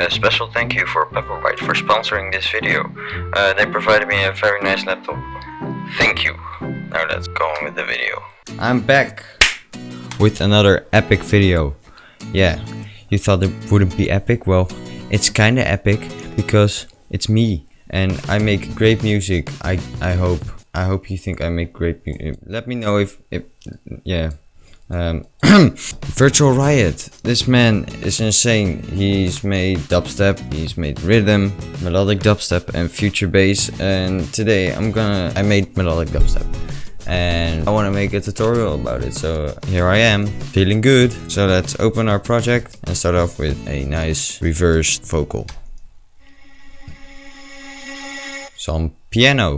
A special thank you for Pepperwhite for sponsoring this video. They provided me a very nice laptop. Thank you. Now let's go on with the video. I'm back with another epic video. Yeah, you thought it wouldn't be epic? Well, it's kinda epic because it's me and I make great music. I hope you think I make great music. Let me know if yeah. Virtual Riot. This man is insane. He's made dubstep, he's made rhythm, melodic dubstep and future bass, and today I made melodic dubstep and I want to make a tutorial about it, so here I am, feeling good. So let's open our project and start off with a nice reversed vocal. Some piano.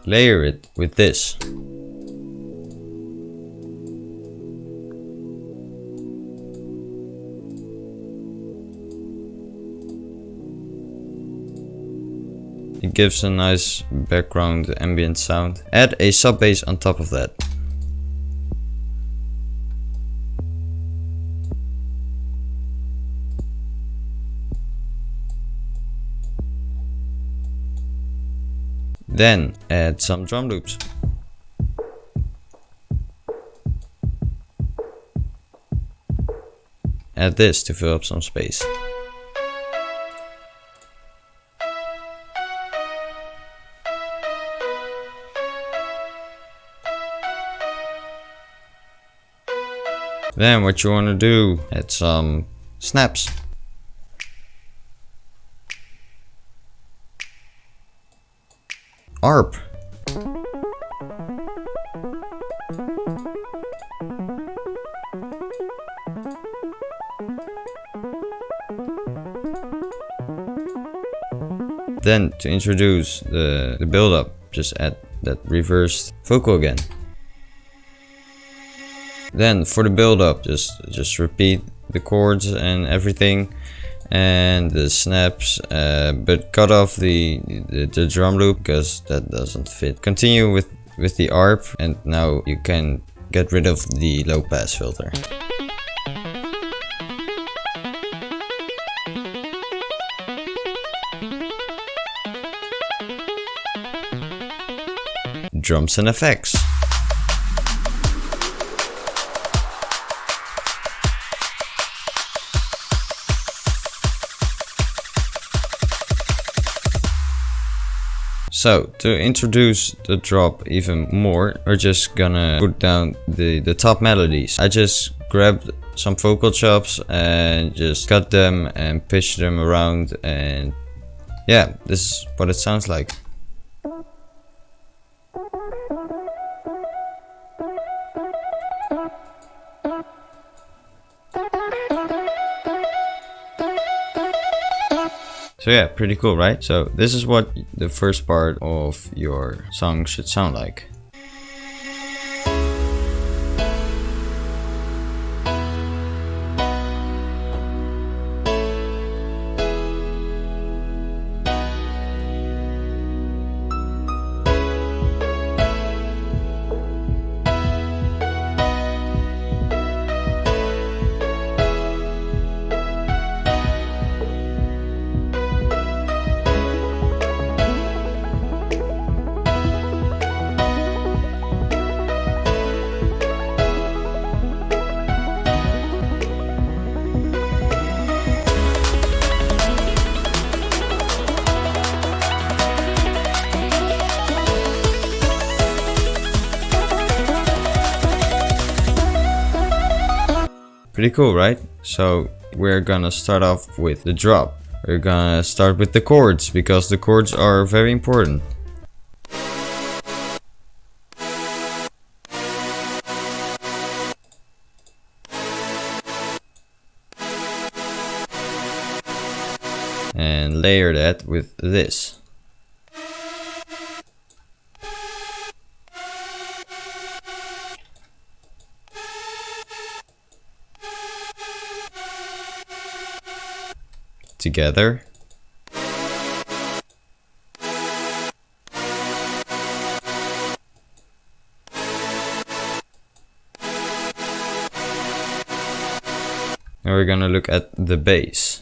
Layer it with this. It gives a nice background ambient sound. Add a sub bass on top of that. Then add some drum loops. Add this to fill up some space. Then what you want to do, add some snaps. Arp. Then to introduce the build up, just add that reversed vocal again. Then for the build up, just repeat the chords and everything and the snaps, but cut off the drum loop because that doesn't fit. Continue with the arp, and now you can get rid of the low pass filter. Drums and effects. So to introduce the drop even more, we're just gonna put down the top melodies. I just grabbed some vocal chops and just cut them and pitch them around, and yeah, this is what it sounds like. So yeah, pretty cool, right? So this is what the first part of your song should sound like. Pretty cool, right? So we're gonna start off with the drop. We're gonna start with the chords because the chords are very important. And layer that with this. Together. Now we're gonna look at the bass.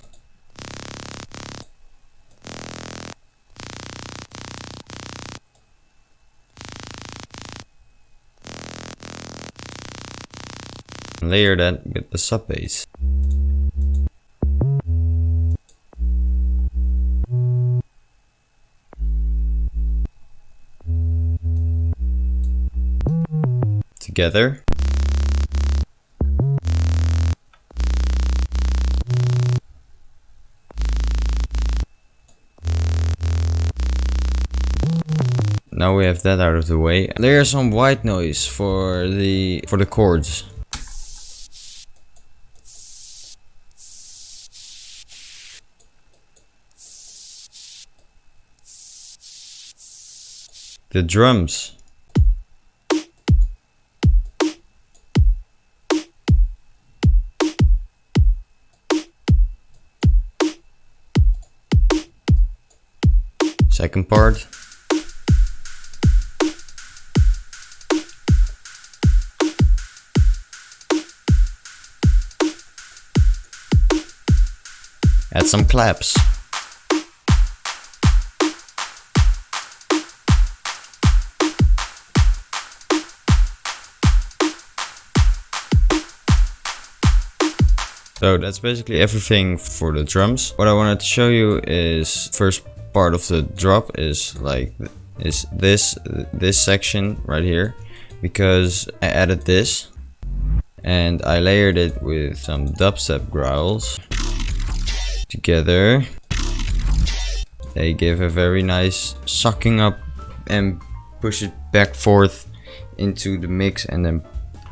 Layer that with the sub bass. Together. Now we have that out of the way. Layer some white noise for the chords. The drums. Second part. Add some claps. So that's basically everything for the drums. What I wanted to show you is first part of the drop is this section right here, because I added this and I layered it with some dubstep growls together. They give a very nice sucking up and push it back forth into the mix, and then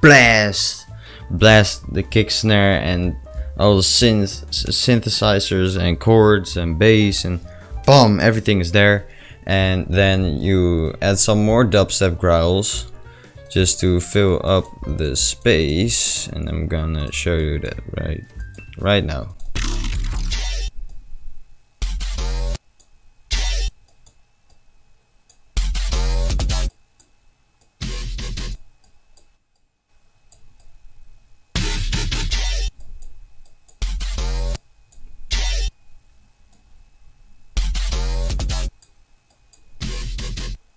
blast the kick snare and all the synthesizers and chords and bass, and boom, everything is there. And then you add some more dubstep growls just to fill up the space, and I'm gonna show you that right now.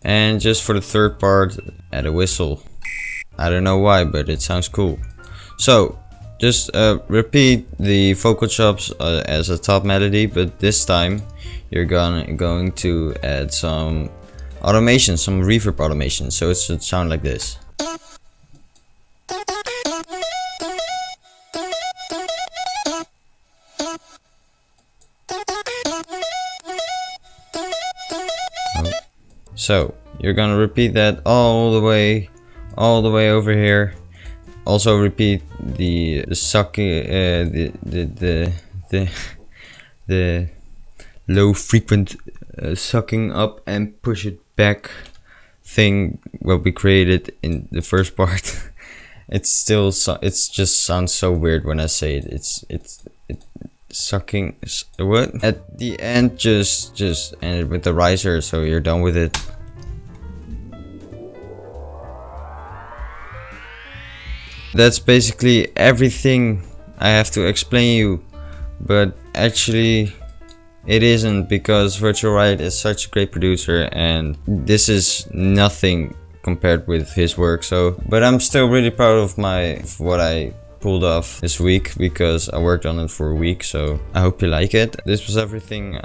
And just for the third part, add a whistle. I don't know why, but it sounds cool. So just repeat the vocal chops as a top melody, but this time you're going to add some automation, some reverb automation, so it should sound like this. So you're gonna repeat that all the way over here. Also repeat the sucking, the low frequent sucking up and push it back thing what we created in the first part. It's just sounds so weird when I say it. It's sucking what at the end. Just end it with the riser, so you're done with it. That's basically everything I have to explain you, but actually it isn't, because Virtual Riot is such a great producer and this is nothing compared with his work. So but I'm still really proud of what I pulled off this week, because I worked on it for a week. So I hope you like it. This was everything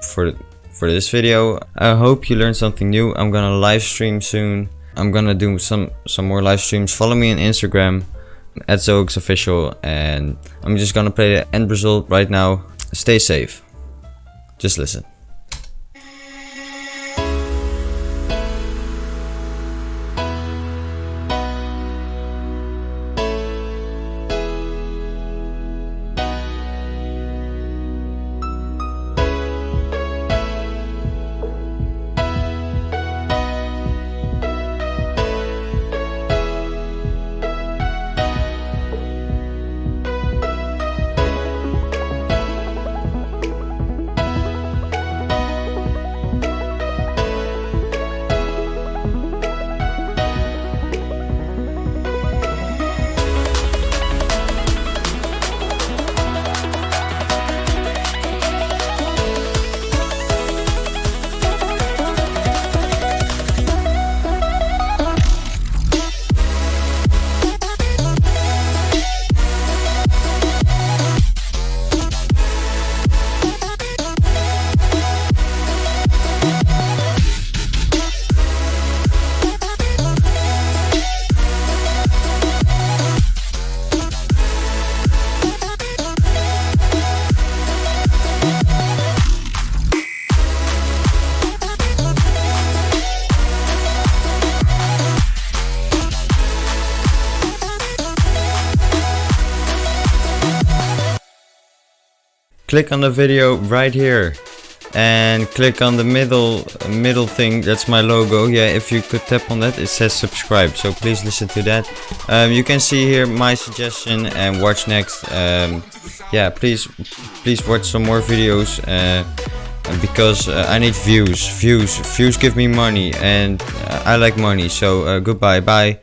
for this video. I hope you learned something new. I'm gonna live stream soon. I'm gonna do some more live streams. Follow me on Instagram at ZoXOfficial, and I'm just gonna play the end result right now. Stay safe. Just listen. click on the video right here and click on the middle thing. That's my logo. Yeah, if you could tap on that, it says subscribe, so please listen to that. You can see here my suggestion and watch next. Yeah, please watch some more videos, because I need views give me money, and I like money. So goodbye, bye.